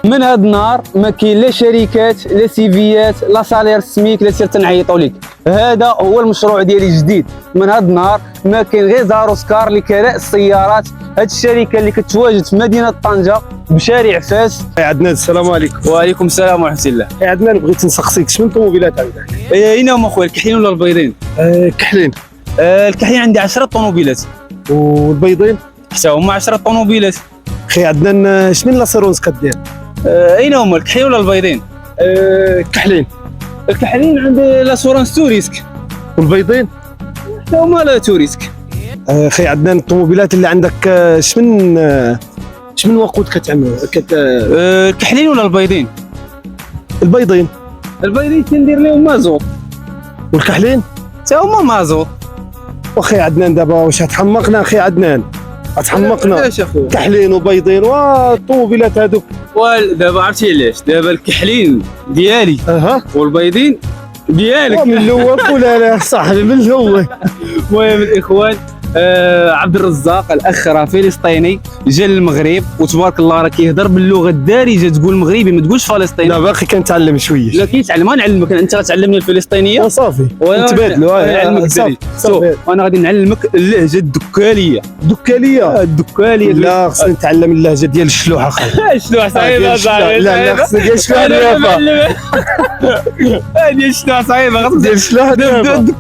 من هاد النهار ما كاين لا شركات لا سيفيات لا سالير سميك لا سير تنعيطوا لك. هذا هو المشروع ديالي الجديد. من هاد النهار ما كاين غير زاروسكار لكراء السيارات. هاد الشركه اللي كتواجد في مدينه طنجه بشارع فاس. عدنان السلام عليكم. وعليكم السلام ورحمه الله. عدنان بغيت نسقسيك شنو الطوموبيلات عندك؟ اين هما خويا، الكحلين ولا البيضين؟ كحلين. الكحلين عندي 10 طوموبيلات والبيضين؟ حتى هما 10 طوموبيلات. اخي عدنان شمن لاسيرونس كدير؟ اين هما الكحلين ولا البيضين؟ كحلين. الكحلين عندي لاسورانس توريسك. والبيضين؟ حتى هما لا توريسك. اخي عدنان الطوموبيلات اللي عندك شمن وقود كتعمل الكحلين ولا البيضين؟ البيضين. البيضين كندير لهم مازوط. والكحلين؟ حتى هما مازوط. واخي عدنان دابا واش غتحمقنا اخي عدنان؟ غتحمقنا. علاش اخويا؟ كحلين وبيضين والطوموبيلات هذوك. دابا عرفتي علاش؟ دابا الكحلين ديالي اها والبيضين ديالك. من الاول ولا لا صاحبي من الاول. المهم الاخوان، عبد الرزاق الاخ راه فلسطيني جا للمغرب وتبارك الله راه كيهضر باللغه الدارجه، تقول مغربي ما تقولش فلسطيني. لا باقي كنتعلم شويه. لا كيتعلم، نعلمك انت غتعلمني الفلسطينيه صافي نتبادلوا. نعلمك صافي الدارجه. وانا غادي نعلمك اللهجه الدكاليه. الدكاليه لا خصني نتعلم اللهجه ديال الشلوح اخي. شنو صعيبه صاحبي؟ لا خصني ديال الشلوح اليافا. هذه شنو صعيبه ديال الشلوح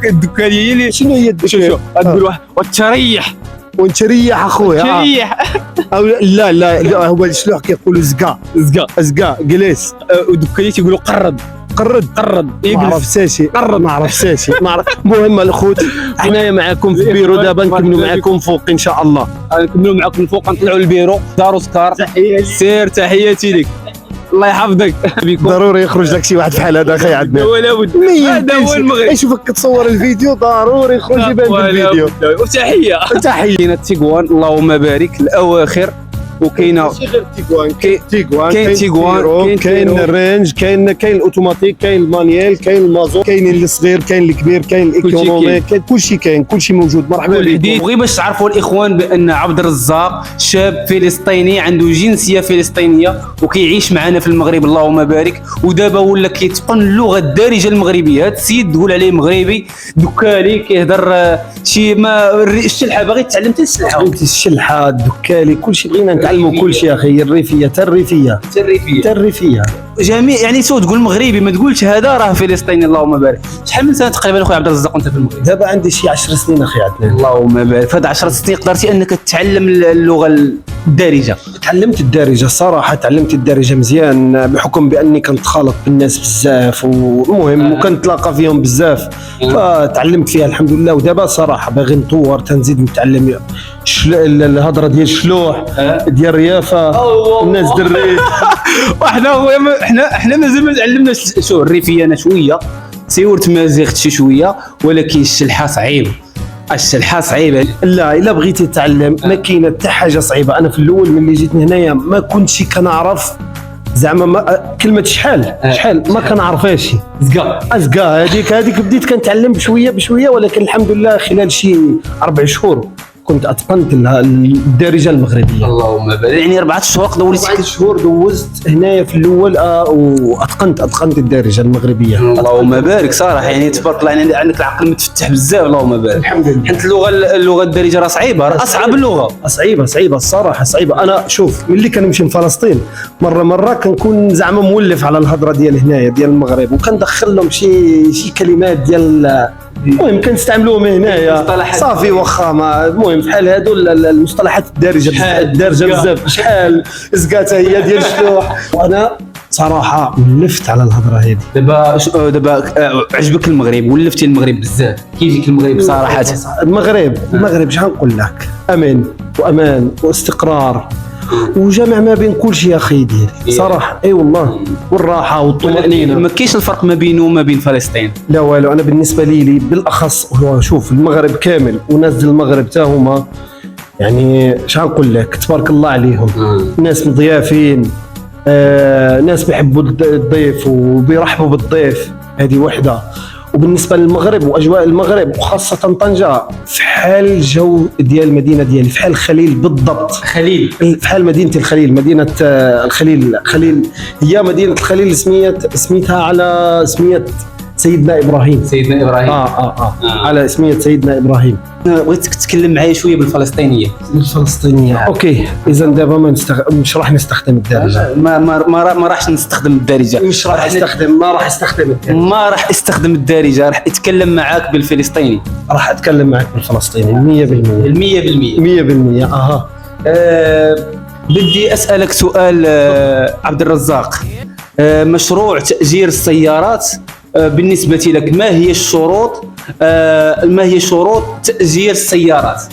الدكاليه هي اللي شنو هي شوف غتقول واحد وتريح ونتريح اخويا. تريح. او لا هو الشلوح كيقولوا زكا جليس. ودكاليه تيقولوا قرد. ما عرفتش المهم الخوت حنايا معكم في البيرو دابا نكملوا معكم فوق ان شاء الله. نكملوا معكم الفوق، نطلعوا للبيرو. زاروسكار سير، تحياتي لك، الله يحفظك. ضروري يخرج لك شي واحد بحال هذا اخي عندنا. ولا بد، هذا هو المغرب. يشوفك كتصور الفيديو ضروري يخرج يبان بالفيديو. وتحيه تيغوان اللهم بارك الاواخر. وكاينه كاين تيغوان، كاين الرينج، كاين الاوتوماتيك، كاين المانيال، كاين المازوت، كاين الصغير، كاين الكبير، كاين الايكونومي، كاين كلشي موجود. مرحبا بكم. بغي باش تعرفوا الاخوان بان عبد الرزاق شاب فلسطيني عنده جنسيه فلسطينيه وكيعيش معنا في المغرب اللهم بارك. ودابا ولا كيتقن اللغه الدارجه المغربيه. هذا السيد تقول عليه مغربي دكالي كيهضر شي ما الشلحه. باغي تعلم حتى الشلحه الدكالي كلشي بغينا نتعلموا كلشي اخي. الريفيه جميع يعني تقول مغربي ما تقولش هذا راه فلسطيني اللهم بارك. شحال من سنه تقريبا اخويا عبد الرزاق وانت في المغرب؟ دابا عندي شي 10 سنين اخي عدنان. اللهم بارك. في هاد 10 سنين قدرتي انك تتعلم اللغه الدارجه؟ تعلمت الدارجه الصراحه، تعلمت الدارجه مزيان بحكم باني كنتخالط بالناس بزاف والمهم وكنتلاقى فيهم بزاف فتعلمت فيها الحمد لله. ودابا صراحه باغي نطور تنزيد نتعلم الهضره ديال الشلوح ديال الريافه الناس دريت. احنا مازال ما تعلمناش. شو الريفيه انا شويه سيورت ما زغت شويه، ولكن الشلحه صعيبه. لا الا بغيتي تتعلم ما كاينه حتى حاجه صعيبه. انا في الاول ملي جيت هنايا ما كنتش كنعرف زعما كلمه شحال ما كنعرفهاش. زكا هذيك بديت كنتعلم بشويه ولكن الحمد لله خلال شي 4 شهور كنت اتقنت الدارجه المغربيه. اللهم بارك. يعني 4 شهور دورتي 4 شهور دوزت هنايا في الاول واتقنت الدارجه المغربيه. اللهم بارك صراحه يعني تبارك الله. يعني عندك العقل متفتح بزاف اللهم بارك. الحمد لله. حيت اللغه الدارجه راه صعيبه، راه اصعب اللغه. صعيبه الصراحه صعيبه. انا شوف ملي كنمشي لفلسطين مره كنكون زعما مولف على الهضره ديال هنايا ديال المغرب وكندخل لهم شي كلمات ديال المهم كنستعملوهم هنايا صافي. واخا المهم بحال هادو المصطلحات الدارجه بزاف. شحال زكاته هي ديال الشلوح. وانا صراحه ولفت على الهضره هذه. دابا عجبك المغرب؟ ولفتي المغرب بزاف؟ كيجيك المغرب صراحه؟ المغرب شحال نقول لك، امان واستقرار وجمع ما بين كل شيء اخي ديالي صراحه. اي والله والراحه والطمانينه. ما كاينش الفرق ما بينه وما بين فلسطين؟ لا والو. انا بالنسبه لي بالاخص هو شوف المغرب كامل وناس ديال المغرب حتى هما يعني شحال نقول لك تبارك الله عليهم. ناس مضيافين، ناس بيحبوا الضيف وبيرحبوا بالضيف. هذه وحده. وبالنسبه للمغرب واجواء المغرب وخاصه طنجه في حال جو ديال المدينه ديالي، في حال الخليل بالضبط. خليل. في حال مدينه الخليل، مدينه الخليل هي مدينه الخليل سميتها على سميه سيدنا ابراهيم. سيدنا ابراهيم. على اسميه سيدنا ابراهيم. بغيتك تتكلم معايا شويه بالفلسطينيه. اوكي، اذا دابا مش راح نستخدم الدارجه. ما راحش نستخدم الدارجه. مش راح استخدم ما راح استخدم الدارجه. ما راح استخدم الدارجه، راح اتكلم معاك بالفلسطيني. راح اتكلم معك بالفلسطيني 100%. بدي اسالك سؤال عبد الرزاق. مشروع تأجير السيارات بالنسبة لك ما هي شروط تأجير السيارات؟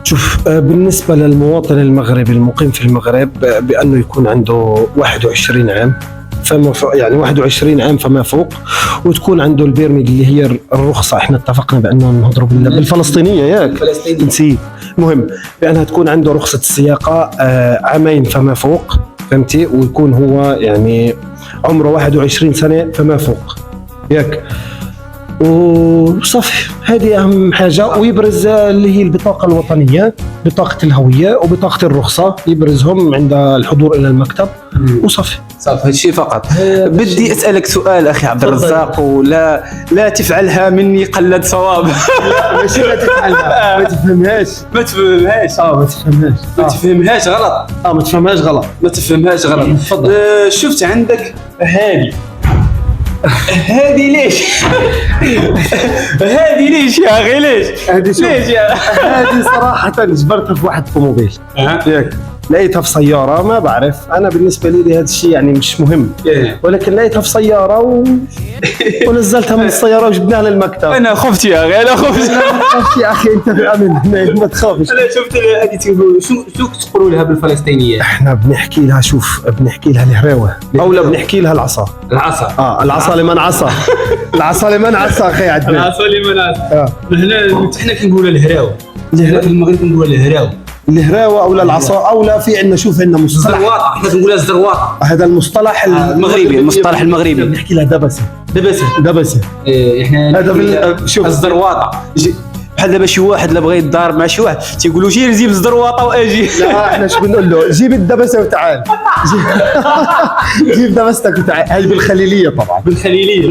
شوف، بالنسبة للمواطن المغربي المقيم في المغرب بأنه يكون عنده 21 عام فما فوق، يعني 21 عام فما فوق، وتكون عنده البيرمي اللي هي الرخصة. احنا اتفقنا بأنه نهضروا بالفلسطينية ياك؟ نسيت. المهم بأنها تكون عنده رخصة السياقة عامين فما فوق، فهمتي؟ ويكون هو يعني عمره 21 سنة فما فوق ياك، وصافي. هذه أهم حاجة. ويبرز اللي هي البطاقة الوطنية، بطاقة الهوية وبطاقة الرخصة، يبرزهم عند الحضور إلى المكتب وصافي. صافي، هادشي فقط. بدي أسألك سؤال أخي عبد الرزاق، ولا لا تفعلها مني قلد صواب. لا ماشي لا تفعلها، ما تفهمهاش. ما تفهمهاش غلط. ما تفهمهاش غلط. تفضل. شفت عندك هذه ليش؟ هذه ليش يا اخي؟ ليش يا هذه صراحة جبرتها في واحد طوموبيل ياك، لقيتها في سيارة، ما بعرف أنا بالنسبة لي هذا الشيء يعني مش مهم، ولكن لقيتها في سيارة ونزلتها من السيارة وجبناها للمكتب. أنا خفت يا أخي، لا تخافش يا أخي، أنت في أمن، ما تخافش. أنا شفت هذه تقولوا شو تقولوا لها بالفلسطينية؟ إحنا بنحكي لها، شوف، بنحكي لها الهراوة، أو لا بنحكي لها العصا. العصا لمن عصا. العصا لمن عصا أخي عندنا. العصا لمن عصا. إحنا كنقولوا الهراوة. في المغرب كنقولوا الهراوة أو العصا، أو لا في عندنا، شوف عندنا مصطلح الزرواطة، احنا كنقولها الزرواطة. هذا المصطلح المغربي، المصطلح المغربي بنحكي لها دبسة. احنا هذا شوف الزرواطة. بحال دابا شي واحد لا بغى يتضارب مع شي واحد تيقولوا جير جيب الزرواطة واجي. لا احنا شو بنقول له؟ جيب الدبسة وتعال. جيب دبستك وتعال. هاي بالخليلية طبعا. بالخليلية.